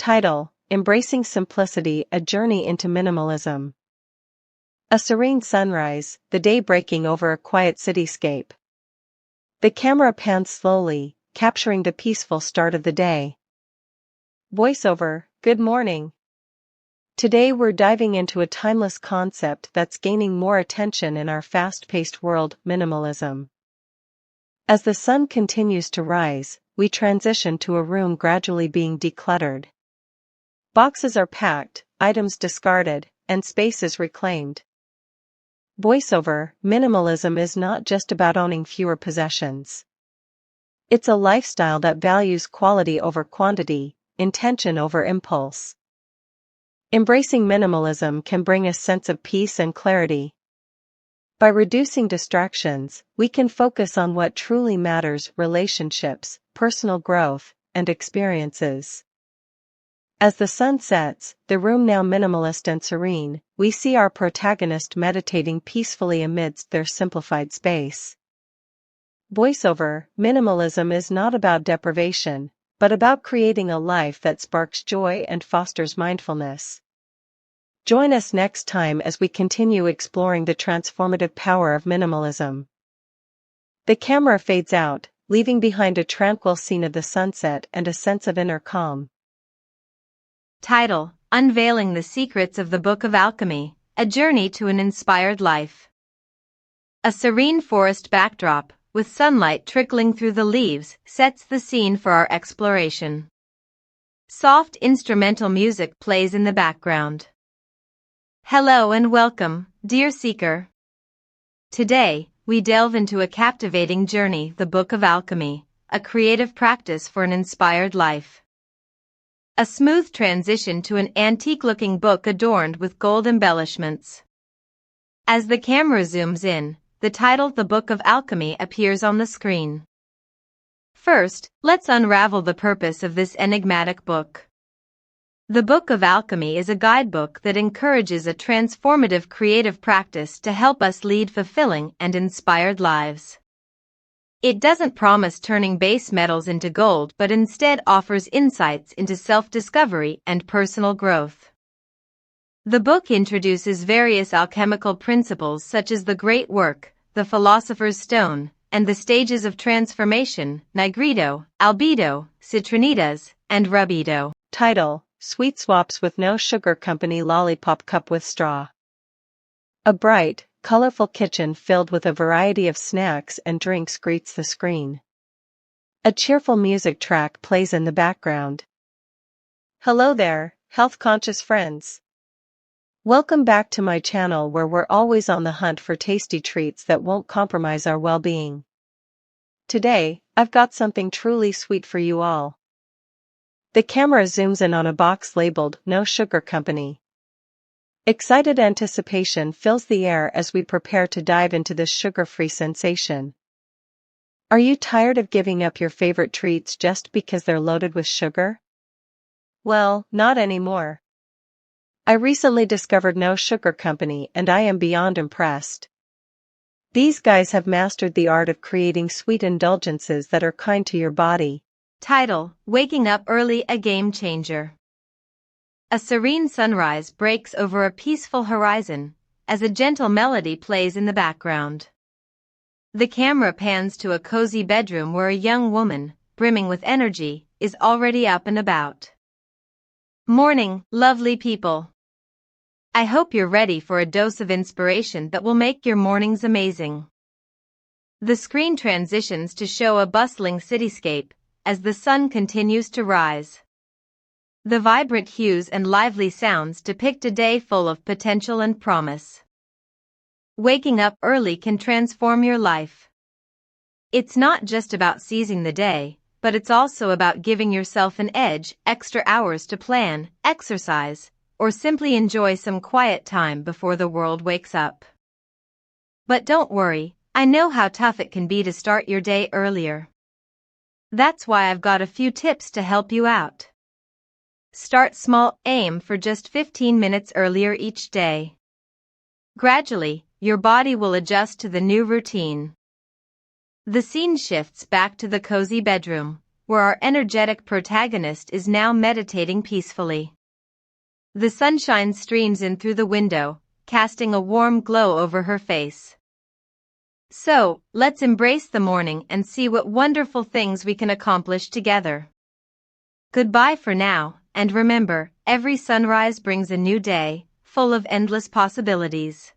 Title: Embracing Simplicity, A Journey into Minimalism. A serene sunrise, the day breaking over a quiet cityscape. The camera pans slowly, capturing the peaceful start of the day. Voiceover: Good morning. Today we're diving into a timeless concept that's gaining more attention in our fast-paced world: minimalism. As the sun continues to rise, we transition to a room gradually being decluttered. Boxes are packed, items discarded, and spaces reclaimed. Voiceover: Minimalism is not just about owning fewer possessions. It's a lifestyle that values quality over quantity, intention over impulse. Embracing minimalism can bring a sense of peace and clarity. By reducing distractions, we can focus on what truly matters: relationships, personal growth, and experiences. As the sun sets, the room now minimalist and serene, we see our protagonist meditating peacefully amidst their simplified space. Voiceover: Minimalism is not about deprivation, but about creating a life that sparks joy and fosters mindfulness. Join us next time as we continue exploring the transformative power of minimalism. The camera fades out, leaving behind a tranquil scene of the sunset and a sense of inner calm. Title: Unveiling the Secrets of the Book of Alchemy, A Journey to an Inspired Life. A serene forest backdrop, with sunlight trickling through the leaves, sets the scene for our exploration. Soft instrumental music plays in the background. Hello and welcome, dear seeker. Today, we delve into a captivating journey: the Book of Alchemy, a creative practice for an inspired life. A smooth transition to an antique-looking book adorned with gold embellishments. As the camera zooms in, the title "The Book of Alchemy" appears on the screen. First, let's unravel the purpose of this enigmatic book. The Book of Alchemy is a guidebook that encourages a transformative creative practice to help us lead fulfilling and inspired lives. It doesn't promise turning base metals into gold, but instead offers insights into self-discovery and personal growth. The book introduces various alchemical principles such as the Great Work, the Philosopher's Stone, and the stages of transformation: nigredo, albedo, citrinitas, and rubedo. Title: Sweet Swaps with No Sugar Company, Lollipop Cup with Straw. A bright, colorful kitchen filled with a variety of snacks and drinks greets the screen. A cheerful music track plays in the background. Hello there, health-conscious friends. Welcome back to my channel, where we're always on the hunt for tasty treats that won't compromise our well-being. Today, I've got something truly sweet for you all. The camera zooms in on a box labeled "No Sugar Company." Excited anticipation fills the air as we prepare to dive into this sugar-free sensation. Are you tired of giving up your favorite treats just because they're loaded with sugar? Well, not anymore. I recently discovered No Sugar Company and I am beyond impressed. These guys have mastered the art of creating sweet indulgences that are kind to your body. Title: Waking Up Early, a Game Changer. A serene sunrise breaks over a peaceful horizon, as a gentle melody plays in the background. The camera pans to a cozy bedroom where a young woman, brimming with energy, is already up and about. Morning, lovely people. I hope you're ready for a dose of inspiration that will make your mornings amazing. The screen transitions to show a bustling cityscape as the sun continues to rise. The vibrant hues and lively sounds depict a day full of potential and promise. Waking up early can transform your life. It's not just about seizing the day, but it's also about giving yourself an edge: extra hours to plan, exercise, or simply enjoy some quiet time before the world wakes up. But don't worry, I know how tough it can be to start your day earlier. That's why I've got a few tips to help you out. Start small, aim for just 15 minutes earlier each day. Gradually, your body will adjust to the new routine. The scene shifts back to the cozy bedroom, where our energetic protagonist is now meditating peacefully. The sunshine streams in through the window, casting a warm glow over her face. So, let's embrace the morning and see what wonderful things we can accomplish together. Goodbye for now, and remember, every sunrise brings a new day, full of endless possibilities.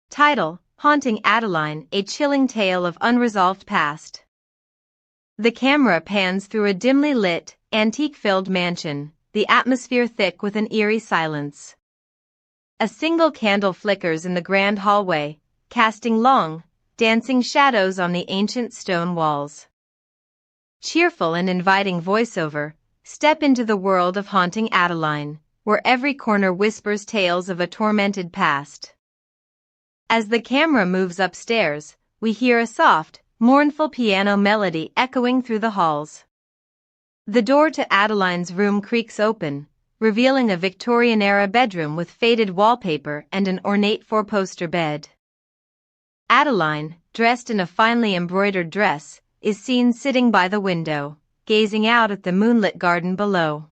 Title: Haunting Adeline, a chilling tale of unresolved past. The camera pans through a dimly lit, antique-filled mansion, the atmosphere thick with an eerie silence. A single candle flickers in the grand hallway, casting long, dancing shadows on the ancient stone walls. Cheerful and inviting voiceover, step into the world of Haunting Adeline, where every corner whispers tales of a tormented past. As the camera moves upstairs, we hear a soft, mournful piano melody echoing through the halls. The door to Adeline's room creaks open, revealing a Victorian-era bedroom with faded wallpaper and an ornate four-poster bed. Adeline, dressed in a finely embroidered dress, is seen sitting by the window, gazing out at the moonlit garden below.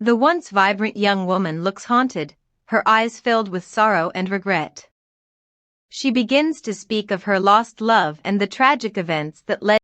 The once vibrant young woman looks haunted, her eyes filled with sorrow and regret. She begins to speak of her lost love and the tragic events that led